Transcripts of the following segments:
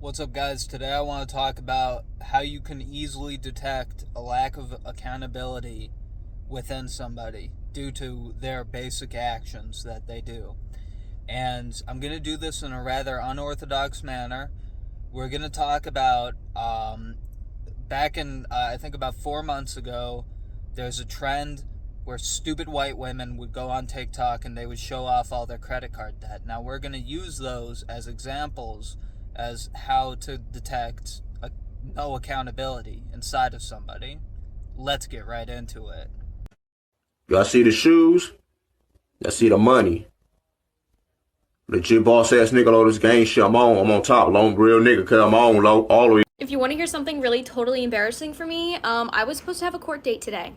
What's up, guys? Today I want to talk about how you can easily detect a lack of accountability within somebody due to their basic actions that they do. And I'm going to do this in a rather unorthodox manner. We're going to talk about back in, I think about 4 months ago, there's a trend where stupid white women would go on TikTok and they would show off all their credit card debt. Now, we're going to use those as examples as how to detect no accountability inside of somebody. Let's get right into it. Y'all see the shoes? Y'all see the money? Legit boss ass nigga low this gang shit. I'm on top. Long real nigga cause I'm on low all the way. If you want to hear something really totally embarrassing for me, I was supposed to have a court date today.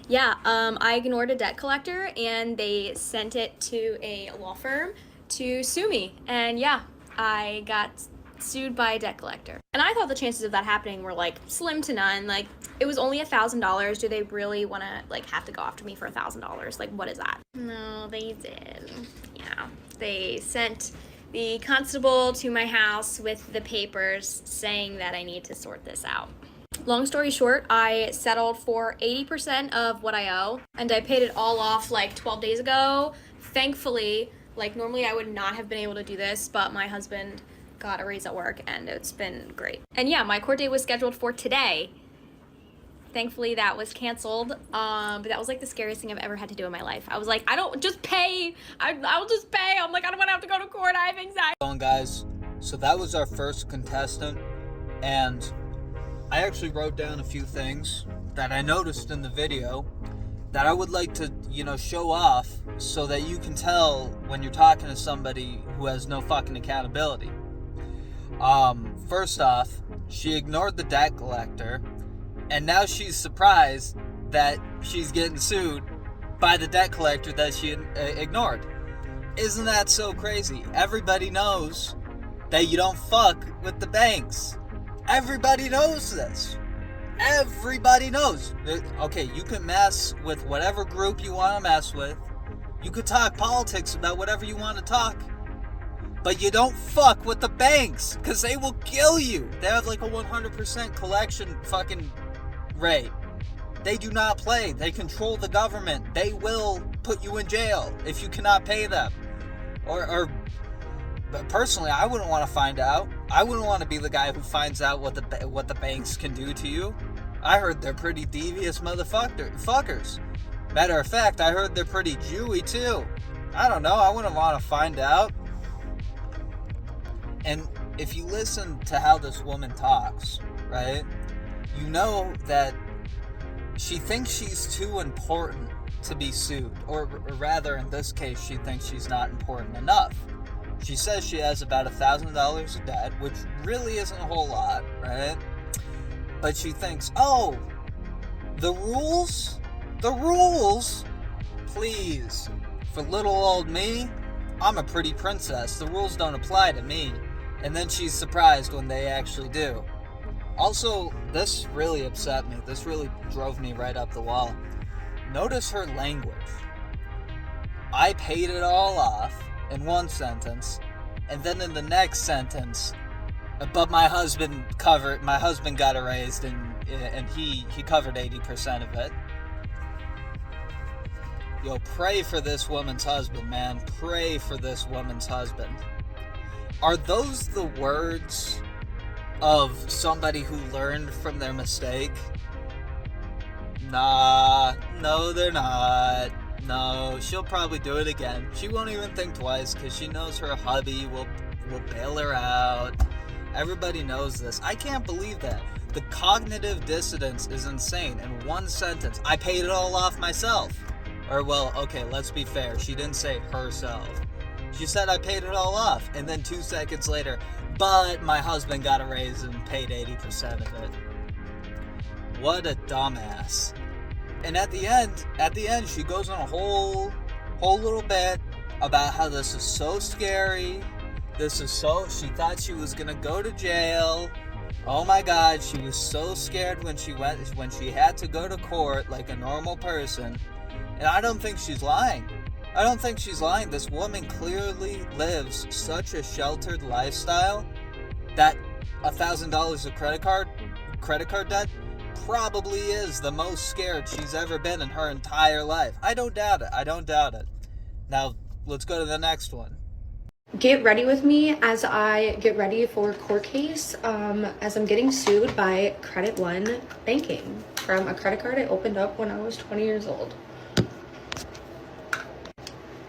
Yeah, I ignored a debt collector and they sent it to a law firm to sue me. And yeah, I got sued by a debt collector. And I thought the chances of that happening were like slim to none. Like it was only $1,000. Do they really want to like have to go after me for $1,000? Like what is that? No, they did. Yeah, they sent the constable to my house with the papers saying that I need to sort this out. Long story short, I settled for 80% of what I owe, and I paid it all off like 12 days ago. Thankfully, like normally I would not have been able to do this, but my husband got a raise at work and it's been great. And yeah, my court date was scheduled for today. Thankfully that was canceled, but that was like the scariest thing I've ever had to do in my life. I was like, I don't just pay. I'll just pay. I'm like, I don't want to have to go to court. I have anxiety. Going, guys. So that was our first contestant, and I actually wrote down a few things that I noticed in the video that I would like to, show off so that you can tell when you're talking to somebody who has no fucking accountability. First off, she ignored the debt collector, and now she's surprised that she's getting sued by the debt collector that she ignored. Isn't that so crazy? Everybody knows that you don't fuck with the banks. Everybody knows this. Everybody knows. Okay, you can mess with whatever group you want to mess with. You could talk politics about whatever you want to talk. But you don't fuck with the banks, because they will kill you. They have like a 100% collection fucking rate. They do not play. They control the government. They will put you in jail if you cannot pay them. But personally, I wouldn't want to find out. I wouldn't want to be the guy who finds out what the banks can do to you. I heard they're pretty devious motherfuckers. Matter of fact, I heard they're pretty Jewy too. I don't know. I wouldn't want to find out. And if you listen to how this woman talks, right, you know that she thinks she's too important to be sued. Or rather, in this case, she thinks she's not important enough. She says she has about $1,000 of debt, which really isn't a whole lot, right? But she thinks, oh, the rules, please. For little old me, I'm a pretty princess. The rules don't apply to me. And then she's surprised when they actually do. Also, this really upset me. This really drove me right up the wall. Notice her language. I paid it all off in one sentence, and then in the next sentence, but my husband got erased, and he covered 80% of it. Yo, pray for this woman's husband, man. Pray for this woman's husband. Are those the words of somebody who learned from their mistake? Nah, no, they're not. No, she'll probably do it again. She won't even think twice because she knows her hubby will bail her out. Everybody knows this. I can't believe that. The cognitive dissonance is insane. In one sentence, I paid it all off myself. Or, well, okay, let's be fair. She didn't say herself. She said I paid it all off. And then 2 seconds later, but my husband got a raise and paid 80% of it. What a dumbass. And at the end, she goes on a whole little bit about how this is so scary. She thought she was gonna go to jail. Oh my God, she was so scared when she had to go to court like a normal person. And I don't think she's lying. This woman clearly lives such a sheltered lifestyle that $1,000 of credit card debt, probably is the most scared she's ever been in her entire life. I don't doubt it. Now, let's go to the next one. Get ready with me as I get ready for a court case, as I'm getting sued by Credit One Banking from a credit card I opened up when I was 20 years old.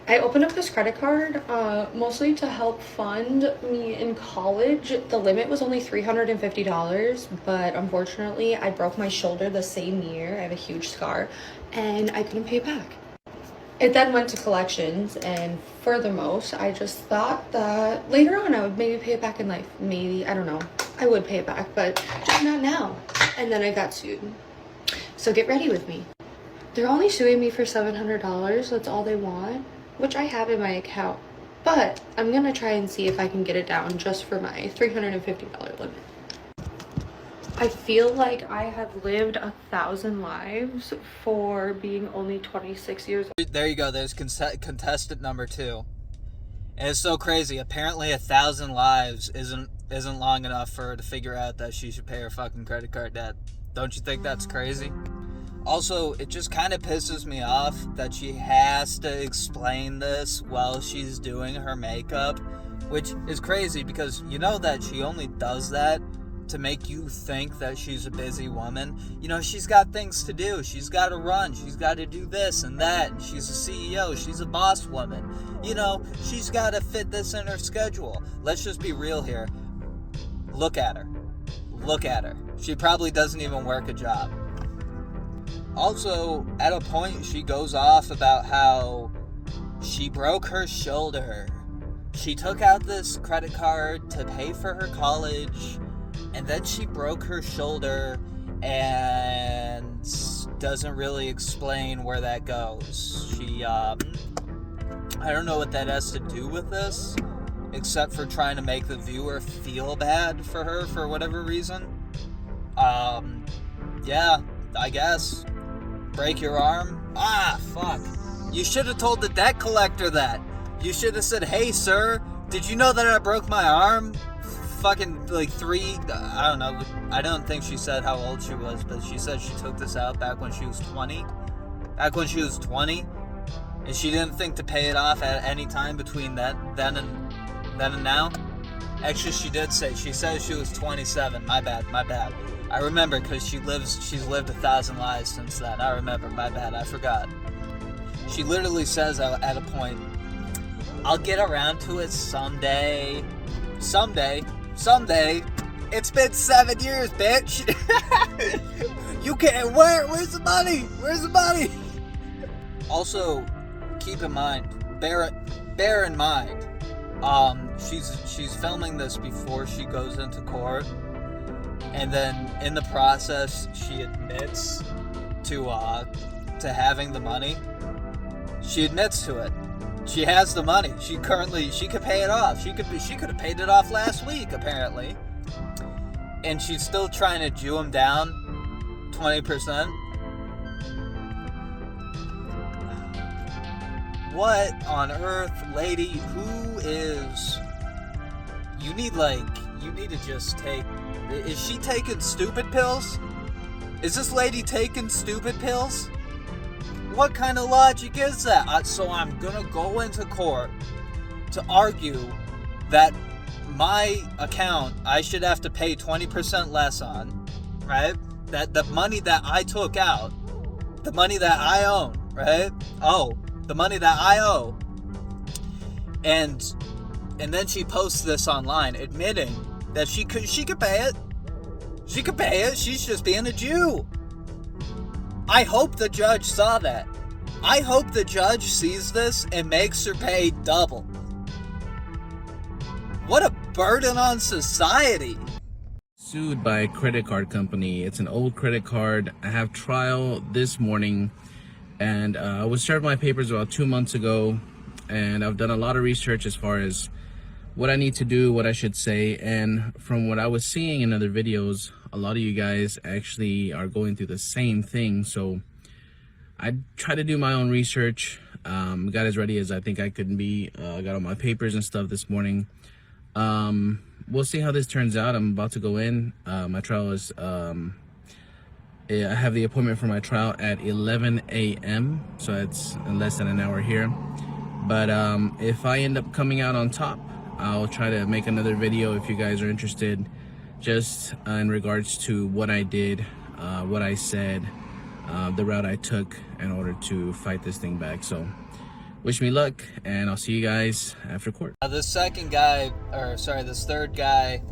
I opened up this credit card mostly to help fund me in college. The limit was only $350, but unfortunately I broke my shoulder the same year. I have a huge scar and I couldn't pay it back. It then went to collections, and furthermost, I just thought that later on I would maybe pay it back in life. Maybe, I don't know. I would pay it back, but just not now. And then I got sued. So get ready with me. They're only suing me for $700. That's all they want, which I have in my account. But I'm gonna try and see if I can get it down just for my $350 limit. I feel like I have lived 1,000 lives for being only 26 years old. There you go. There's contestant number 2. And it's so crazy. Apparently 1,000 lives isn't long enough for her to figure out that she should pay her fucking credit card debt. Don't you think that's crazy? Also, it just kind of pisses me off that she has to explain this while she's doing her makeup, which is crazy because you know that she only does that to make you think that she's a busy woman. You know, she's got things to do. She's got to run. She's got to do this and that. And she's a CEO. She's a boss woman. You know, she's got to fit this in her schedule. Let's just be real here. Look at her. Look at her. She probably doesn't even work a job. Also, at a point, she goes off about how she broke her shoulder. She took out this credit card to pay for her college, and then she broke her shoulder and doesn't really explain where that goes. I don't know what that has to do with this, except for trying to make the viewer feel bad for her for whatever reason. Yeah, I guess. Break your arm? Ah, fuck. You should have told the debt collector that. You should have said, hey, sir, did you know that I broke my arm? Fucking like 3, I don't know, I don't think she said how old she was, but she said she took this out back when she was 20. Back when she was 20, and she didn't think to pay it off at any time between then and now. Actually, she did say, she said she was 27. My bad. I remember because she's lived 1,000 lives since then. I remember, my bad, I forgot. She literally says at a point, I'll get around to it someday. Someday. It's been 7 years, bitch. You can't. Where's the money? Where's the money? Also, keep in mind, bear in mind, she's filming this before she goes into court, and then in the process, she admits to having the money. She admits to it. She has the money. She could pay it off. She could have paid it off last week, apparently. And she's still trying to Jew him down 20%. What on earth, lady? Who is... You need to just take... Is she taking stupid pills? Is this lady taking stupid pills? What kind of logic is that? So I'm gonna go into court to argue that my account I should have to pay 20% less on, right? That the money that I took out, the money that I own, right? Oh, the money that I owe. And then she posts this online admitting that she could pay it. She could pay it. She's just being a Jew. I hope the judge saw that. I hope the judge sees this and makes her pay double. What a burden on society. Sued by a credit card company. It's an old credit card. I have trial this morning, and I was served my papers about 2 months ago, and I've done a lot of research as far as what I need to do, what I should say, and from what I was seeing in other videos, a lot of you guys actually are going through the same thing. So I tried to do my own research, got as ready as I think I could be, got all my papers and stuff this morning. we'll see how this turns out. I'm about to go in. My trial is, I have the appointment for my trial at 11 a.m. So it's in less than an hour here. But if I end up coming out on top, I'll try to make another video if you guys are interested, just in regards to what I did, what I said, the route I took in order to fight this thing back. So wish me luck, and I'll see you guys after court. This third guy,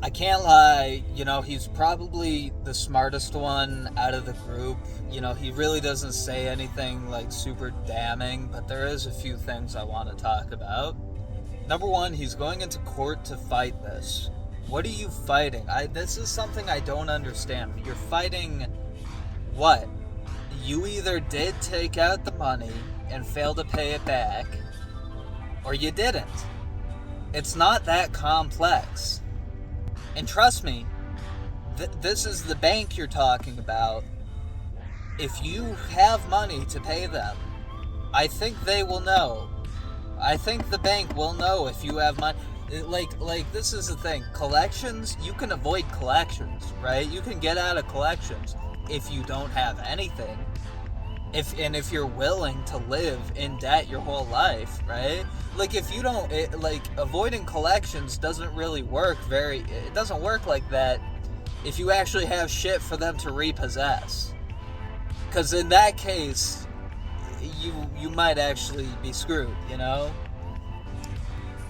I can't lie, you know, he's probably the smartest one out of the group. You know, he really doesn't say anything like super damning, but there is a few things I want to talk about. Number one, he's going into court to fight this. What are you fighting? This is something I don't understand. You're fighting what? You either did take out the money and fail to pay it back, or you didn't. It's not that complex. And trust me, this is the bank you're talking about. If you have money to pay them, I think they will know. I think the bank will know if you have money. Like this is the thing. Collections, you can avoid collections, right? You can get out of collections if you don't have anything. If you're willing to live in debt your whole life, right? Like if you don't, avoiding collections doesn't really work it doesn't work like that if you actually have shit for them to repossess. Because in that case, you might actually be screwed, you know?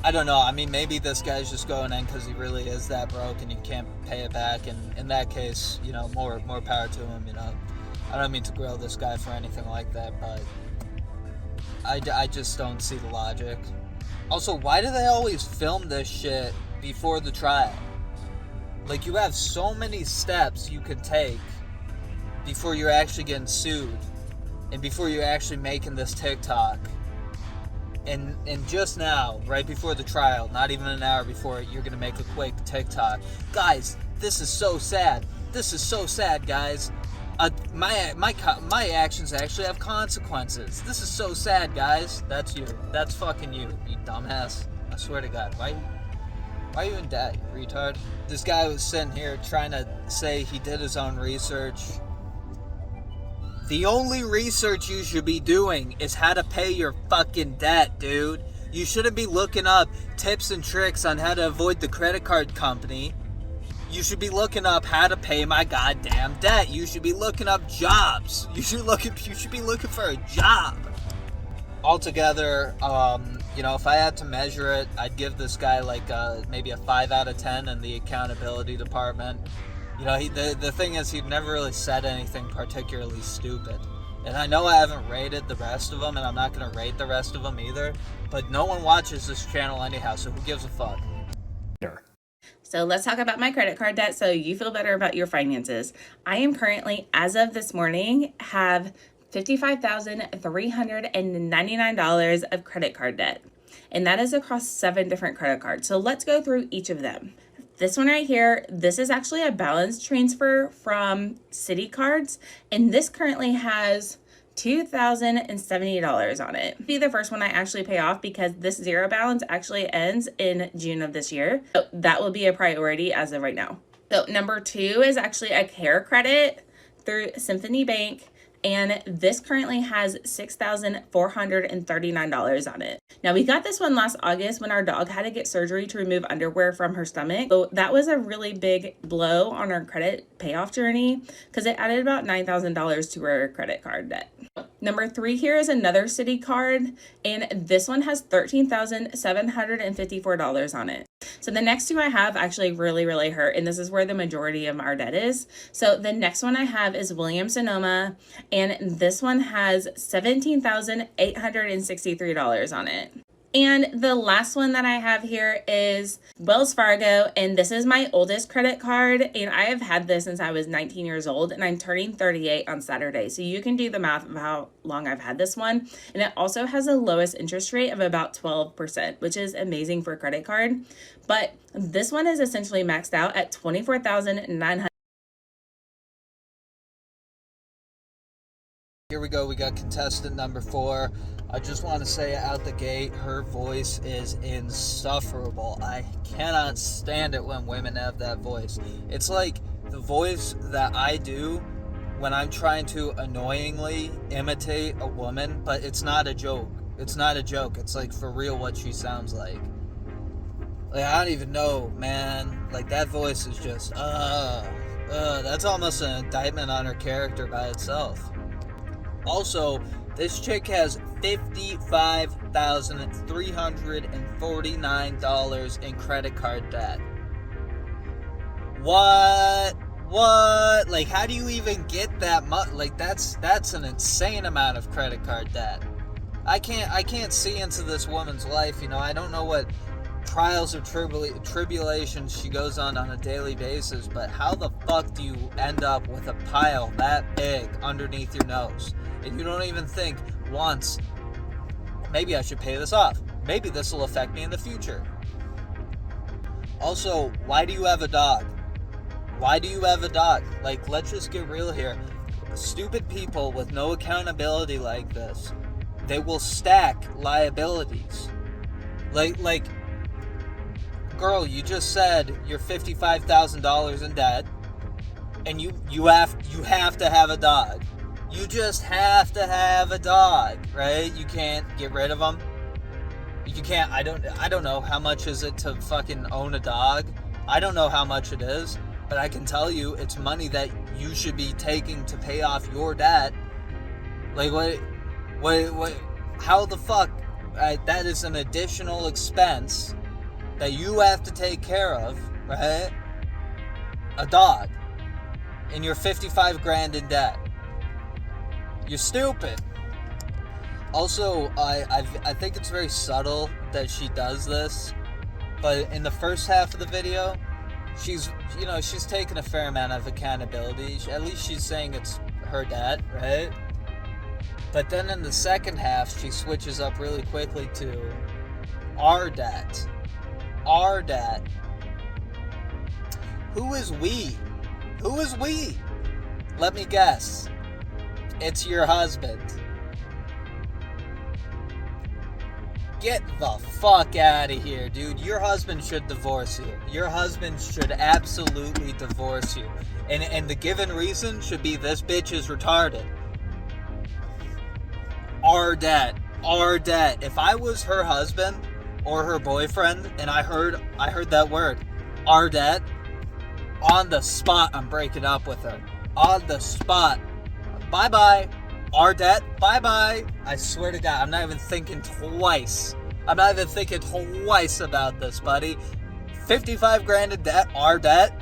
I don't know. I mean, maybe this guy's just going in because he really is that broke and you can't pay it back. And in that case, you know, more power to him, you know? I don't mean to grill this guy for anything like that, but I just don't see the logic. Also, why do they always film this shit before the trial? Like, you have so many steps you could take before you're actually getting sued and before you're actually making this TikTok. And just now, right before the trial, not even an hour before it, you're going to make a quick TikTok. Guys, this is so sad. This is so sad, guys. My actions actually have consequences. This is so sad, guys. That's you. That's fucking you dumbass. I swear to God. Why are you in debt, you retard? This guy was sitting here trying to say he did his own research. The only research you should be doing is how to pay your fucking debt, dude. You shouldn't be looking up tips and tricks on how to avoid the credit card company. You should be looking up how to pay my goddamn debt. You should be looking up jobs. You should be looking for a job. Altogether, you know, if I had to measure it, I'd give this guy like maybe a 5 out of 10 in the accountability department. You know, the thing is, he never really said anything particularly stupid. And I know I haven't rated the rest of them, and I'm not going to rate the rest of them either. But no one watches this channel anyhow, so who gives a fuck? So let's talk about my credit card debt so you feel better about your finances. I am currently, as of this morning, have $55,399 of credit card debt. And that is across 7 different credit cards. So let's go through each of them. This one right here, this is actually a balance transfer from Citi Cards. And this currently has $2,070 on it. Be the first one I actually pay off because this zero balance actually ends in June of this year. So that will be a priority as of right now. So number 2 is actually a care credit through Symphony Bank. And this currently has $6,439 on it. Now, we got this one last August when our dog had to get surgery to remove underwear from her stomach. So that was a really big blow on our credit payoff journey because it added about $9,000 to our credit card debt. Number 3 here is another Citi card, and this one has $13,754 on it. So the next 2 I have actually really hurt, and this is where the majority of our debt is. So the next one I have is Williams-Sonoma, and this one has $17,863 on it. And the last one that I have here is Wells Fargo, and this is my oldest credit card, and I have had this since I was 19 years old, and I'm turning 38 on Saturday. So you can do the math of how long I've had this one. And it also has the lowest interest rate of about 12%, which is amazing for a credit card. But this one is essentially maxed out at $24,900. here we go. We got contestant number 4. I just want to say out the gate, her voice is insufferable. I cannot stand it when women have that voice. It's like the voice that I do when I'm trying to annoyingly imitate a woman, but it's not a joke. It's not a joke. It's like for real what she sounds like. Like, I don't even know, man. Like, that voice is just, that's almost an indictment on her character by itself. Also, this chick has $55,349 in credit card debt. What? Like, how do you even get that much? Like, that's an insane amount of credit card debt. I can't see into this woman's life, you know. I don't know what trials or tribulations she goes on a daily basis, but how the fuck do you end up with a pile that big underneath your nose? And you don't even think once, maybe I should pay this off. Maybe this will affect me in the future. Also, why do you have a dog? Why do you have a dog? Like, let's just get real here. Stupid people with no accountability like this, they will stack liabilities. Like, girl, you just said you're $55,000 in debt, and you have to have a dog. You just have to have a dog, right? You can't get rid of them. You can't. I don't know how much is it to fucking own a dog. I don't know how much it is, but I can tell you it's money that you should be taking to pay off your debt. Like, what? How the fuck? That is an additional expense that you have to take care of, right? A dog. And you're 55 grand in debt. You're stupid. Also, I think it's very subtle that she does this, but in the first half of the video, she's taking a fair amount of accountability. At least she's saying it's her debt, right? But then in the second half, she switches up really quickly to our debt. Our debt. Who is we? Who is we? Let me guess. It's your husband. Get the fuck out of here, dude. Your husband should divorce you. Your husband should absolutely divorce you. And the given reason should be this bitch is retarded. Our debt. Our debt. If I was her husband or her boyfriend and I heard that word, our debt, on the spot I'm breaking up with her. On the spot. Bye-bye. Our debt. Bye-bye. I swear to God, I'm not even thinking twice. I'm not even thinking twice about this, buddy. 55 grand in debt. Our debt.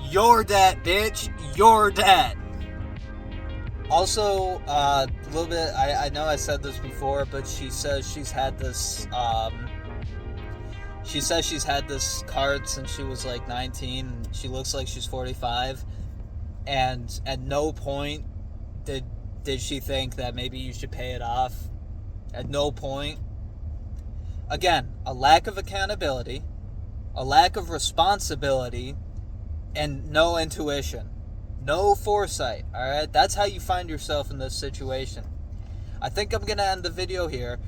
Your debt, bitch. Your debt. Also, a little bit, I know I said this before, but she says she's had this, card since she was like 19. She looks like she's 45. And at no point did she think that maybe you should pay it off. At no point. Again, a lack of accountability, a lack of responsibility, and no intuition. No foresight, alright? That's how you find yourself in this situation. I think I'm going to end the video here,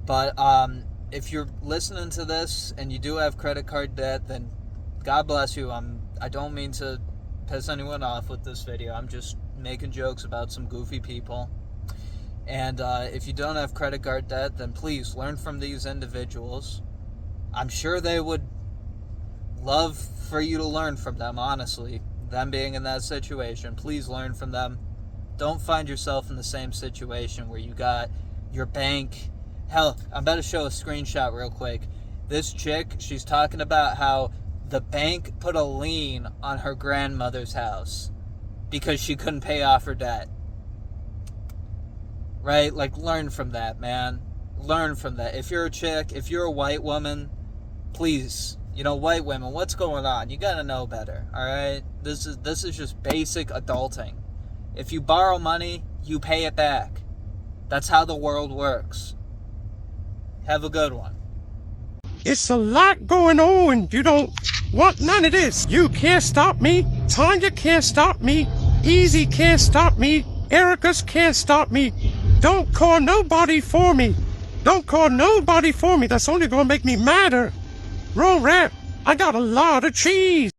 but if you're listening to this and you do have credit card debt, then God bless you. I don't mean to piss anyone off with this video. I'm just making jokes about some goofy people. And if you don't have credit card debt, then please learn from these individuals. I'm sure they would love for you to learn from them, honestly. Them being in that situation, please learn from them. Don't find yourself in the same situation where you got your bank. Hell, I'm about to show a screenshot real quick. This chick, she's talking about how the bank put a lien on her grandmother's house because she couldn't pay off her debt. Right? Like, learn from that, man. Learn from that. If you're a chick, if you're a white woman, please, white women, what's going on? You gotta know better, alright? This is just basic adulting. If you borrow money, you pay it back. That's how the world works. Have a good one. It's a lot going on. You don't want none of this. You can't stop me. Tanya can't stop me. Easy can't stop me. Erica's can't stop me. Don't call nobody for me. Don't call nobody for me. That's only gonna make me madder. Roll rap, I got a lot of cheese.